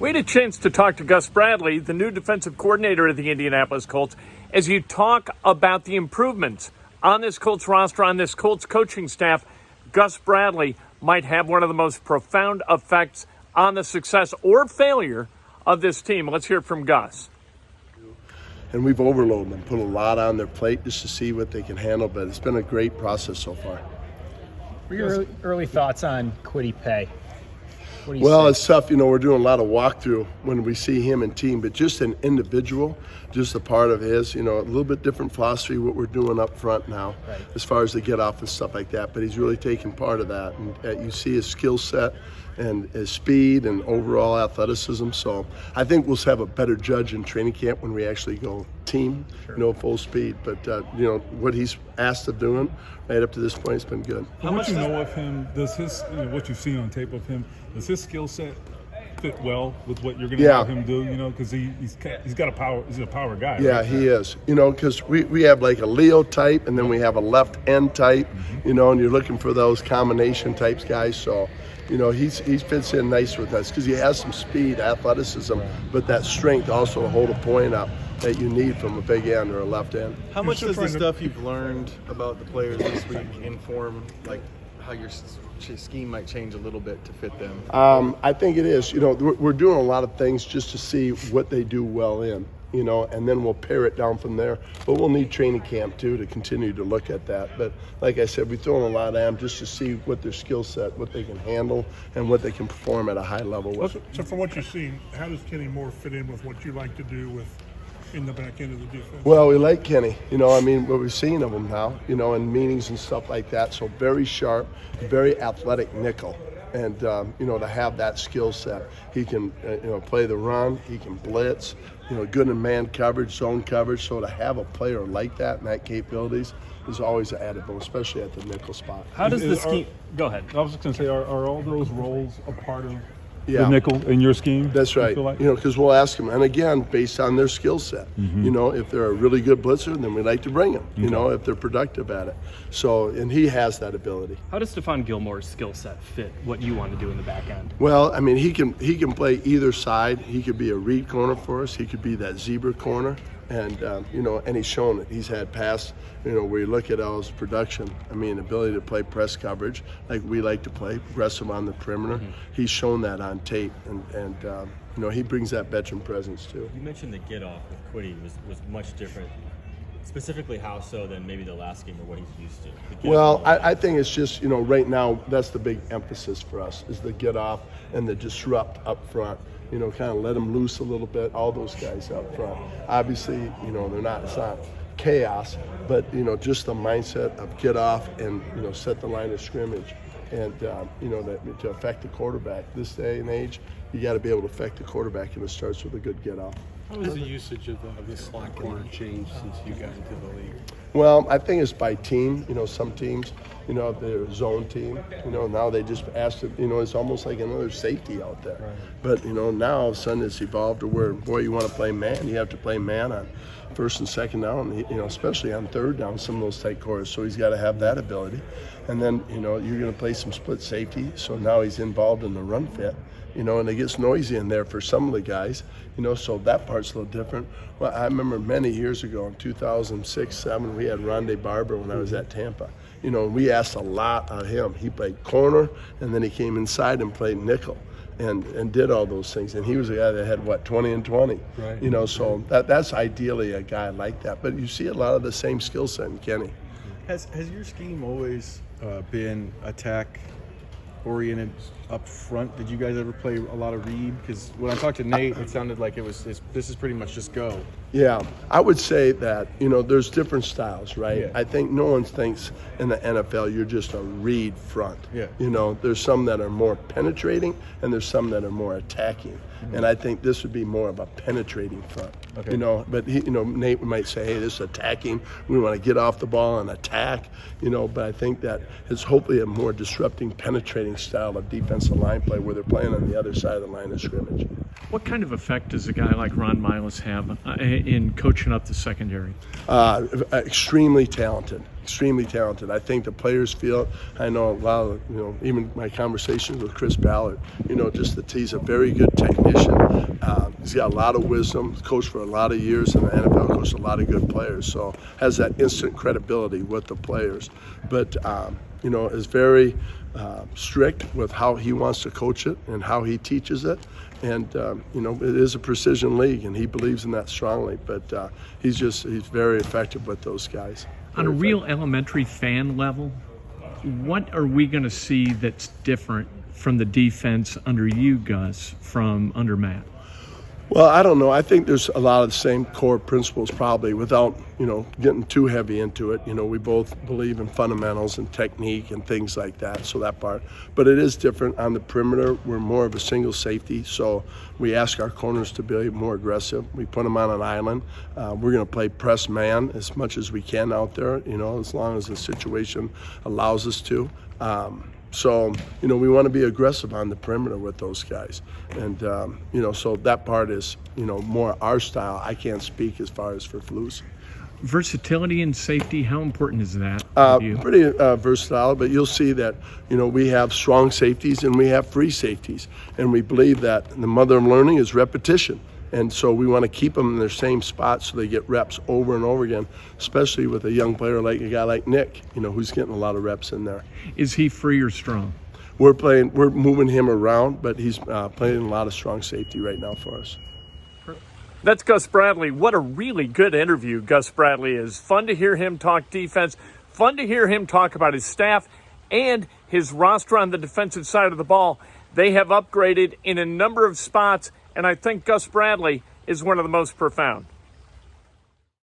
We had a chance to talk to Gus Bradley, the new defensive coordinator of the Indianapolis Colts, as you talk about the improvements on this Colts roster, on this Colts coaching staff. Gus Bradley might have one of the most profound effects on the success or failure of this team. Let's hear from Gus. And we've overloaded them, put a lot on their plate just to see what they can handle, but it's been a great process so far. What are your early thoughts on Kwity Paye? It's tough. We're doing a lot of walkthrough when we see him and team, but just an individual, just a part of his, a little bit different philosophy, what we're doing up front now, right, as far as the get off and stuff like that. But he's really taking part of that. And you see his skill set and his speed and overall athleticism. So I think we'll have a better judge in training camp when we actually go team, sure, full speed. But, what he's asked of doing right up to this point has been good. How much you know of him, does his, what you've seen on tape of him, does his skill set fit well with what you're going to have him do, because he's got a power, he's a power guy. Yeah, right? He is, because we have like a Leo type and then we have a left end type, and you're looking for those combination types guys. So, he fits in nice with us because he has some speed, athleticism, but that strength also to hold a point up that you need from a big end or a left end. How much does the stuff you've learned about the players this week inform like how your scheme might change a little bit to fit them? I think it is. We're doing a lot of things just to see what they do well in, and then we'll pare it down from there. But we'll need training camp too to continue to look at that. But like I said, we're throwing a lot at them just to see what their skill set, what they can handle, and what they can perform at a high level with. So from what you're seeing, how does Kenny Moore fit in with what you like to do in the back end of the defense? Well, we like Kenny. What we've seen of him now, in meetings and stuff like that. So very sharp, very athletic nickel. And, to have that skill set. He can, play the run. He can blitz, good in man coverage, zone coverage. So to have a player like that and that capabilities is always an added bonus, especially at the nickel spot. How does the scheme... Go ahead. I was just going to say, are all those roles a part of the nickel in your scheme? That's right. Because we'll ask them, and again, based on their skill set. If they're a really good blitzer, then we like to bring them. If they're productive at it. So, and he has that ability. How does Stephon Gilmore's skill set fit what you want to do in the back end? Well, he can play either side. He could be a read corner for us. He could be that zebra corner. And, and he's shown it. He's had past, where you look at all his production, ability to play press coverage like we like to play, aggressive on the perimeter. He's shown that on tape. And he brings that veteran presence too. You mentioned the get off with Kwity was much different. Specifically, how so than maybe the last game or what he's used to? Well, I think it's just, right now, that's the big emphasis for us is the get off and the disrupt up front. Kind of let them loose a little bit, all those guys up front. Obviously, it's not chaos, but, just the mindset of get off and, set the line of scrimmage. And, to affect the quarterback this day and age, you got to be able to affect the quarterback, and it starts with a good get off. How has the usage of the slot corner changed since you got into the league? Well, I think it's by team. Some teams, they're a zone team. Now they just ask it. It's almost like another safety out there. Right. But now all of a sudden it's evolved to where, boy, you want to play man. You have to play man on first and second down. Especially on third down, some of those tight corners. So he's got to have that ability. And then you're going to play some split safety. So now he's involved in the run fit. And it gets noisy in there for some of the guys, so that part's a little different. Well, I remember many years ago in 2006-07, we had Rondé Barber when I was at Tampa. We asked a lot of him. He played corner, and then he came inside and played nickel and did all those things. And he was a guy that had, 20 and 20. Right. So that's ideally a guy like that. But you see a lot of the same skill set in Kenny. Has your scheme always been attack oriented up front? Did you guys ever play a lot of read? Because when I talked to Nate, it sounded like this is pretty much just go. Yeah, I would say that, there's different styles, right? Yeah. I think no one thinks in the NFL you're just a read front. Yeah. There's some that are more penetrating and there's some that are more attacking. And I think this would be more of a penetrating front. Okay. But Nate might say, hey, this is attacking. We want to get off the ball and attack, but I think that it's hopefully a more disrupting, penetrating style of defensive line play where they're playing on the other side of the line of scrimmage. What kind of effect does a guy like Ron Miles have in coaching up the secondary? Extremely talented. Extremely talented. I think the players feel it. I know a lot of, even my conversations with Chris Ballard, just that he's a very good technician. He's got a lot of wisdom, coached for a lot of years in the NFL, coached a lot of good players, so has that instant credibility with the players. But, is very strict with how he wants to coach it and how he teaches it. And, it is a precision league, and he believes in that strongly. But he's very effective with those guys. On a real elementary fan level, what are we going to see that's different from the defense under you, Gus, from under Matt? Well, I don't know. I think there's a lot of the same core principles probably without, getting too heavy into it. We both believe in fundamentals and technique and things like that, so that part. But it is different on the perimeter. We're more of a single safety, so we ask our corners to be more aggressive. We put them on an island. We're going to play press man as much as we can out there, as long as the situation allows us to. So, we want to be aggressive on the perimeter with those guys. And, so that part is, more our style. I can't speak as far as for Flus. Versatility and safety, how important is that for you? Pretty versatile, but you'll see that, we have strong safeties and we have free safeties. And we believe that the mother of learning is repetition. And so we want to keep them in their same spot so they get reps over and over again, especially with a young player like a guy like Nick, who's getting a lot of reps in there. Is he free or strong? We're moving him around, but he's playing a lot of strong safety right now for us. That's Gus Bradley. What a really good interview Gus Bradley is. Fun to hear him talk defense, fun to hear him talk about his staff and his roster on the defensive side of the ball. They have upgraded in a number of spots, and I think Gus Bradley is one of the most profound.